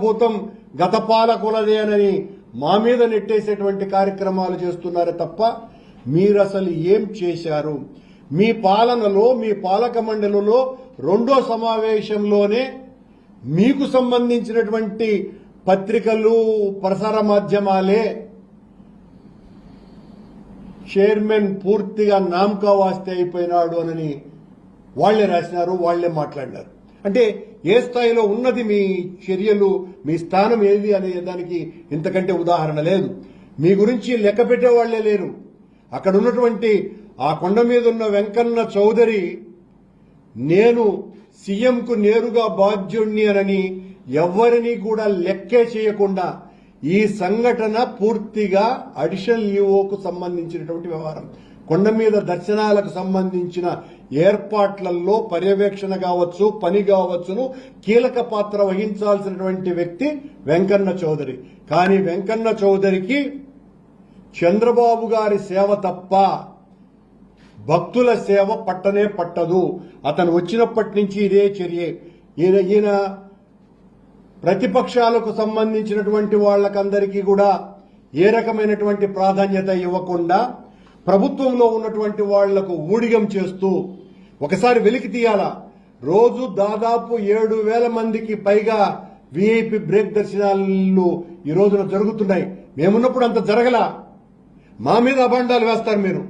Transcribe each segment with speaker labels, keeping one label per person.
Speaker 1: భూతం గత పాలకులదేనని మా మీద నెట్టేసేటువంటి కార్యక్రమాలు చేస్తున్నారే తప్ప మీరు అసలు ఏం చేశారు? మీ పాలనలో, మీ పాలక మండలిలో రెండో సమావేశంలోనే మీకు సంబంధించినటువంటి పత్రికలు, ప్రసార మాధ్యమాలే చైర్మన్ పూర్తిగా నామకా వాస్తే అయిపోయినాడు అని వాళ్లే రాసినారు, వాళ్లే మాట్లాడినారు. అంటే ఏ స్థాయిలో ఉన్నది మీ చర్యలు, మీ స్థానం ఏది అనే దానికి ఇంతకంటే ఉదాహరణ లేదు. మీ గురించి లెక్క పెట్టే వాళ్లే లేరు. అక్కడ ఉన్నటువంటి ఆ కొండ మీద ఉన్న వెంకన్న చౌదరి నేను సీఎంకు నేరుగా బాధ్యుణ్ణి అని ఎవరిని కూడా లెక్కే చేయకుండా ఈ సంఘటన పూర్తిగా అడిషనల్ ఈఓకు సంబంధించినటువంటి వ్యవహారం. కొండ మీద దర్శనాలకు సంబంధించిన ఏర్పాట్లలో పర్యవేక్షణ కావచ్చు, పని కావచ్చును కీలక పాత్ర వహించాల్సినటువంటి వ్యక్తి వెంకన్న చౌదరి. కానీ వెంకన్న చౌదరికి చంద్రబాబు గారి సేవ తప్ప భక్తుల సేవ పట్టనే పట్టదు. అతను వచ్చినప్పటి నుంచి ఇదే చర్యే. ఈయన ప్రతిపక్షాలకు సంబంధించినటువంటి వాళ్ళకందరికీ కూడా ఏ రకమైనటువంటి ప్రాధాన్యత ఇవ్వకుండా ప్రభుత్వంలో ఉన్నటువంటి వాళ్లకు ఊడిగం చేస్తూ ఒకసారి వెలికి తీయాలా. రోజు దాదాపు 7,000 మందికి పైగా విఐపి బ్రేక్ దర్శనాలు ఈ రోజున జరుగుతున్నాయి. మేమున్నప్పుడు అంత జరగలా. మా మీద అభాండాలు వేస్తారు మీరు.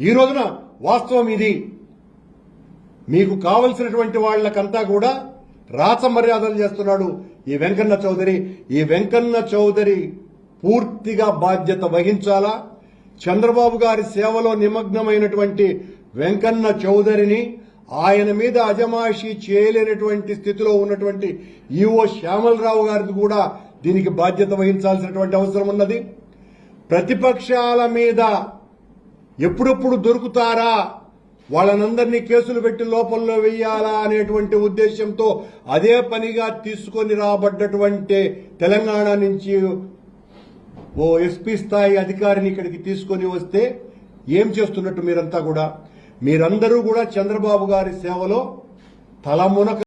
Speaker 1: ఈ రోజున వాస్తవం ఇది. మీకు కావలసినటువంటి వాళ్లకంతా కూడా రాచ మర్యాదలు చేస్తున్నాడు ఈ వెంకన్న చౌదరి. ఈ వెంకన్న చౌదరి పూర్తిగా బాధ్యత వహించాలా. చంద్రబాబు గారి సేవలో నిమగ్నమైనటువంటి వెంకన్న చౌదరిని, ఆయన మీద అజమాయిషీ చేయలేనటువంటి స్థితిలో ఉన్నటువంటి ఈఓ శ్యామలరావు గారికి కూడా దీనికి బాధ్యత వహించాల్సినటువంటి అవసరం ఉన్నది. ప్రతిపక్షాల మీద ఎప్పుడెప్పుడు దొరుకుతారా, వాళ్ళనందరినీ కేసులు పెట్టి లోపల్లో వెయ్యాలా అనేటువంటి ఉద్దేశంతో అదే పనిగా తీసుకొని రాబడ్డటువంటి తెలంగాణ నుంచి ఓ ఎస్పీ స్థాయి అధికారిని ఇక్కడికి తీసుకొని వస్తే ఏం చేస్తున్నట్టు మీరంతా కూడా? మీరందరూ కూడా చంద్రబాబు గారి సేవలో తలమునక